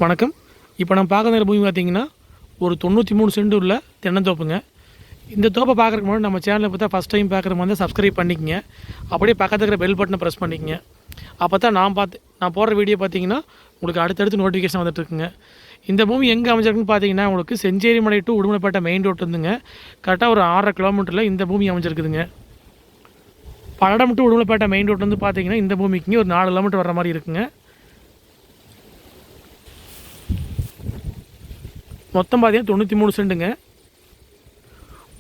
வணக்கம். இப்போ நம்ம பார்க்குற பூமி பார்த்திங்கன்னா ஒரு 93 சென்ட் உள்ள தென்னந்தோப்புங்க. இந்த தோப்பை பார்க்குறதுக்கு முன்னாடி நம்ம சேனலை பார்த்தா ஃபஸ்ட் டைம் பார்க்குற மாதிரி தான் சப்ஸ்கிரைப் பண்ணிக்கங்க. அப்படியே பக்கத்தில் இருக்கிற பெல் பட்டனை ப்ரெஸ் பண்ணிக்கங்க. அப்போ தான் நான் போடுற வீடியோ பார்த்தீங்கன்னா உங்களுக்கு அடுத்தடுத்து நோட்டிஃபிகேஷன் வந்துட்டுருக்குங்க. இந்த பூமி எங்கே அமைஞ்சிருக்குன்னு பார்த்தீங்கன்னா உங்களுக்கு Chencherimalai to Udumalaipettai main road வந்துங்க. கரெக்டாக ஒரு 6.5 கிலோமீட்டரில் இந்த பூமி அமைஞ்சிருக்குதுங்க. Palladam to Udumalaipettai main road வந்து பார்த்தீங்கன்னா இந்த பூமிக்கு ஒரு 4 கிலோமீட்டர் வர மாதிரி இருக்குங்க. மொத்தம் பார்த்தீங்கன்னா 93 சென்ட்டுங்க.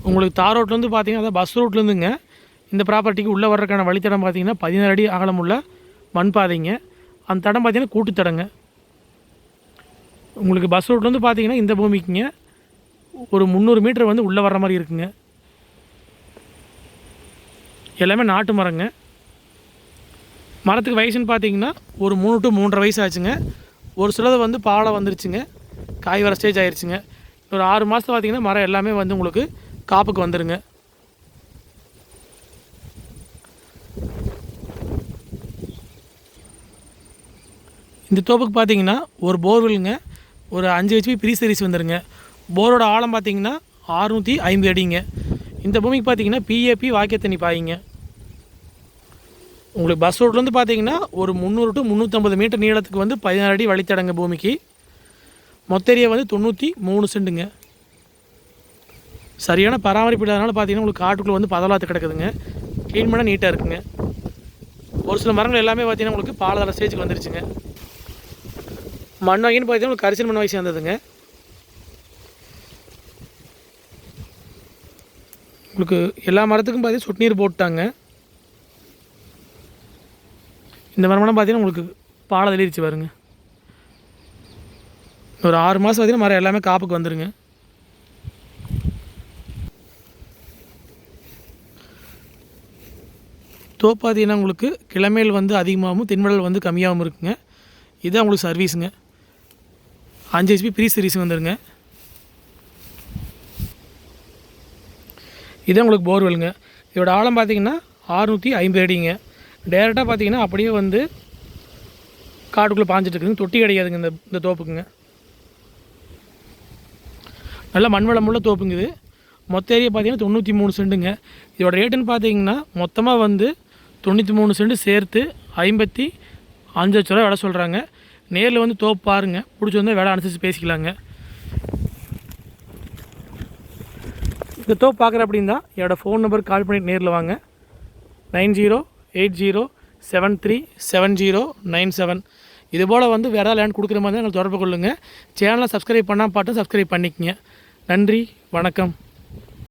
உங்களுக்கு தார் ரோட்லேருந்து பார்த்தீங்கன்னா அதான் பஸ் ரூட்லேருந்துங்க இந்த ப்ராப்பர்ட்டிக்கு உள்ளே வர்றதுக்கான வழித்தடம் பார்த்தீங்கன்னா 16 அடி அகலமுள்ள மண் பாதைங்க. அந்த தடம் பார்த்தீங்கன்னா கூட்டுத்தடங்க. உங்களுக்கு பஸ் ரூட்லேருந்து பார்த்தீங்கன்னா இந்த பூமிக்குங்க ஒரு 300 மீட்டர் வந்து உள்ளே வர்ற மாதிரி இருக்குங்க. எல்லாமே நாட்டு மரங்க. மரத்துக்கு வயசுன்னு பார்த்தீங்கன்னா ஒரு 3 to 3.5 வயசு ஆச்சுங்க. ஒரு சிலது வந்து பாலை வந்துருச்சுங்க, காய் வர ஸ்டேஜ் ஆயிடுச்சுங்க. ஒரு 6 மாதத்தில் பார்த்திங்கன்னா மரம் எல்லாமே வந்து உங்களுக்கு காப்புக்கு வந்துடுங்க. இந்த தோப்புக்கு பார்த்திங்கன்னா ஒரு போர்வெல்லுங்க, ஒரு 5 HP ப்ரீ சீரிஸ் வந்துடுங்க. போரோட ஆழம் பார்த்திங்கன்னா 650 அடிங்க. இந்த பூமிக்கு பார்த்திங்கன்னா PAP வாக்கிய தண்ணி பாயிங்க. உங்களுக்கு பஸ் ரோட்லேருந்து பார்த்திங்கன்னா ஒரு 300 to 350 மீட்டர் நீளத்துக்கு வந்து 16 அடி வழித்தடங்க பூமிக்கு. மொத்த ஏரியா வந்து 93 சென்ட்டுங்க. சரியான பராமரிப்பு இல்லாதனால பார்த்தீங்கன்னா உங்களுக்கு காட்டுக்குள்ளே வந்து பதலாத்து கிடக்குதுங்க. க்ளீன் பண்ணால் நீட்டாக இருக்குங்க. ஒரு சில மரங்கள் எல்லாமே பார்த்தீங்கன்னா உங்களுக்கு பாலதர ஸ்டேஜுக்கு வந்துருச்சுங்க. மண் வகைன்னு பார்த்தீங்கன்னா உங்களுக்கு கரிசல் மண் வகை சேர்ந்ததுங்க. உங்களுக்கு எல்லா மரத்துக்கும் பார்த்தீங்கன்னா சொட்டு நீர் போட்டாங்க. இந்த மரமெல்லாம் பார்த்தீங்கன்னா உங்களுக்கு பாலை தெளிச்சு வருங்க. ஒரு 6 மாதம் பார்த்தீங்கன்னா மரம் எல்லாமே காப்புக்கு வந்துடுங்க. தோப்பு பார்த்தீங்கன்னா உங்களுக்கு கிழமையில் வந்து அதிகமாகவும் தென்மடல் வந்து கம்மியாகவும் இருக்குங்க. இதுதான் உங்களுக்கு சர்வீஸுங்க. 5 HP ப்ரீ சீரிஸ் வந்துடுங்க. இதுதான் உங்களுக்கு போர்வெல்லுங்க. இதோட ஆழம் பார்த்தீங்கன்னா 650 அடிங்க. டேரெக்டாக பார்த்தீங்கன்னா அப்படியே வந்து காட்டுக்குள்ளே பாஞ்சிட்டு இருக்குதுங்க. தொட்டி கிடையாதுங்க இந்த தோப்புக்குங்க. நல்ல மண் வளமுள்ள தோப்புங்க இது. மொத்த ஏரியா பார்த்தீங்கன்னா 93 சென்ட்டுங்க. இதோட ரேட்டுன்னு பார்த்தீங்கன்னா மொத்தமாக வந்து 93 சென்ட்டு சேர்த்து 55 லட்ச ரூபா விலை சொல்கிறாங்க. நேரில் வந்து தோப்பு பாருங்கள், பிடிச்சி வந்து விலை அனுசரித்து பேசிக்கலாங்க. இந்த தோப்பு பார்க்குற அப்படின்னா என்னோடய ஃபோன் நம்பருக்கு கால் பண்ணிவிட்டு நேரில் வாங்க. 9080737097. இதுபோல் வந்து வேறு ஏதாவது லேண்ட் கொடுக்குற மாதிரி தான் எங்களுக்கு தொடர்பு கொள்ளுங்கள். சேனலை சப்ஸ்கிரைப் பண்ணால் சப்ஸ்கிரைப் பண்ணிக்கங்க. நன்றி, வணக்கம்.